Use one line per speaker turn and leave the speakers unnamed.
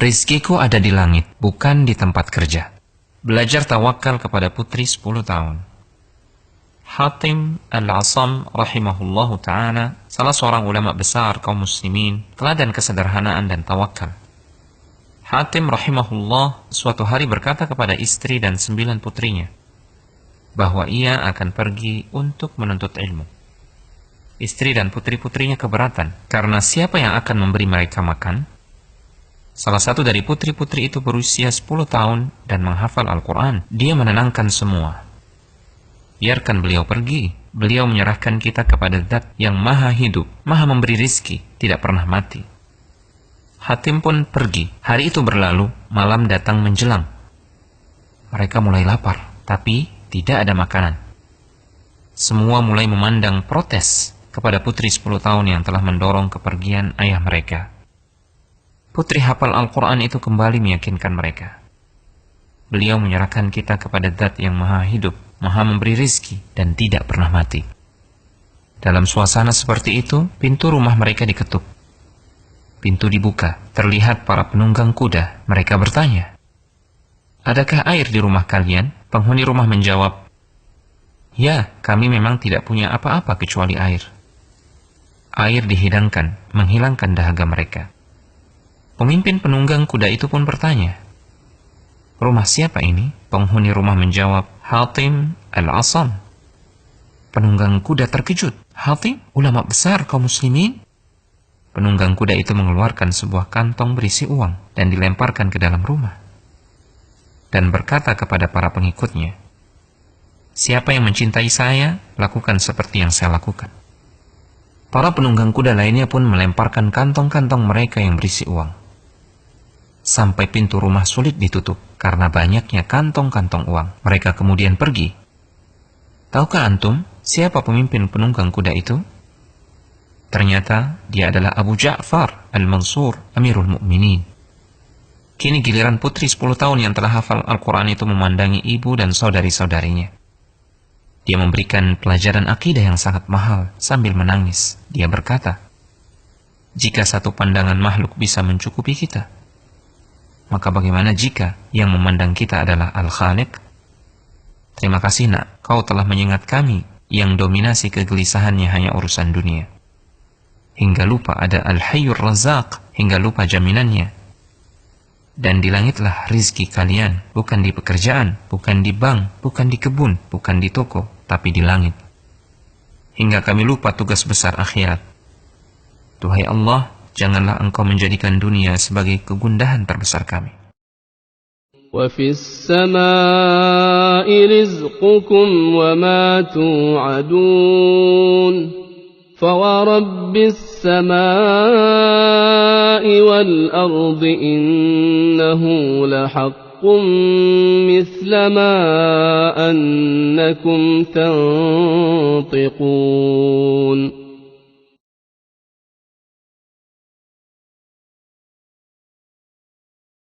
Rizkiku ada di langit, bukan di tempat kerja. Belajar tawakal kepada putri 10 tahun. Hatim Al-Asam rahimahullahu ta'ala, salah seorang ulama besar kaum muslimin, teladan kesederhanaan dan tawakal. Hatim rahimahullah suatu hari berkata kepada istri dan 9 putrinya, bahwa ia akan pergi untuk menuntut ilmu. Istri dan putri-putrinya keberatan, karena siapa yang akan memberi mereka makan? Salah satu dari putri-putri itu berusia 10 tahun dan menghafal Al-Quran. Dia menenangkan semua. Biarkan beliau pergi. Beliau menyerahkan kita kepada Zat yang maha hidup, maha memberi rizki, tidak pernah mati. Hatim pun pergi. Hari itu berlalu, malam datang menjelang. Mereka mulai lapar, tapi tidak ada makanan. Semua mulai memandang protes kepada putri 10 tahun yang telah mendorong kepergian ayah mereka. Putri hafal Al-Quran itu kembali meyakinkan mereka. Beliau menyerahkan kita kepada Zat yang maha hidup, maha memberi rizki, dan tidak pernah mati. Dalam suasana seperti itu, pintu rumah mereka diketuk. Pintu dibuka, terlihat para penunggang kuda. Mereka bertanya, "Adakah air di rumah kalian?" Penghuni rumah menjawab, "Ya, kami memang tidak punya apa-apa kecuali air." Air dihidangkan, menghilangkan dahaga mereka. Pemimpin penunggang kuda itu pun bertanya, "Rumah siapa ini?" Penghuni rumah menjawab, "Hatim Al-Asam." Penunggang kuda terkejut. "Hatim, ulama besar kaum muslimin?" Penunggang kuda itu mengeluarkan sebuah kantong berisi uang dan dilemparkan ke dalam rumah. Dan berkata kepada para pengikutnya, "Siapa yang mencintai saya, lakukan seperti yang saya lakukan." Para penunggang kuda lainnya pun melemparkan kantong-kantong mereka yang berisi uang. Sampai pintu rumah sulit ditutup karena banyaknya kantong-kantong uang. Mereka kemudian pergi. Tahukah antum siapa pemimpin penunggang kuda itu? Ternyata dia adalah Abu Ja'far Al-Mansur, Amirul Mukminin. Kini giliran putri 10 tahun yang telah hafal Al-Quran itu memandangi ibu dan saudari-saudarinya. Dia memberikan pelajaran akidah yang sangat mahal sambil menangis. Dia berkata, "Jika satu pandangan makhluk bisa mencukupi kita, maka bagaimana jika yang memandang kita adalah Al-Khaliq? Terima kasih nak, kau telah mengingat kami yang dominasi kegelisahannya hanya urusan dunia. Hingga lupa ada Al-Hayyur Razzaq, hingga lupa jaminannya. Dan di langitlah rizki kalian, bukan di pekerjaan, bukan di bank, bukan di kebun, bukan di toko, tapi di langit. Hingga kami lupa tugas besar akhirat. Duhai Allah, janganlah engkau menjadikan dunia sebagai kegundahan terbesar kami."
وَفِي السَّمَاءِ رِزْقُكُمْ وَمَا تُوعَدُونَ فَوَرَبِّ السَّمَاءِ وَالْأَرْضِ إِنَّهُ لَحَقٌّ مِثْلَ مَا أَنَّكُمْ تَنطِقُونَ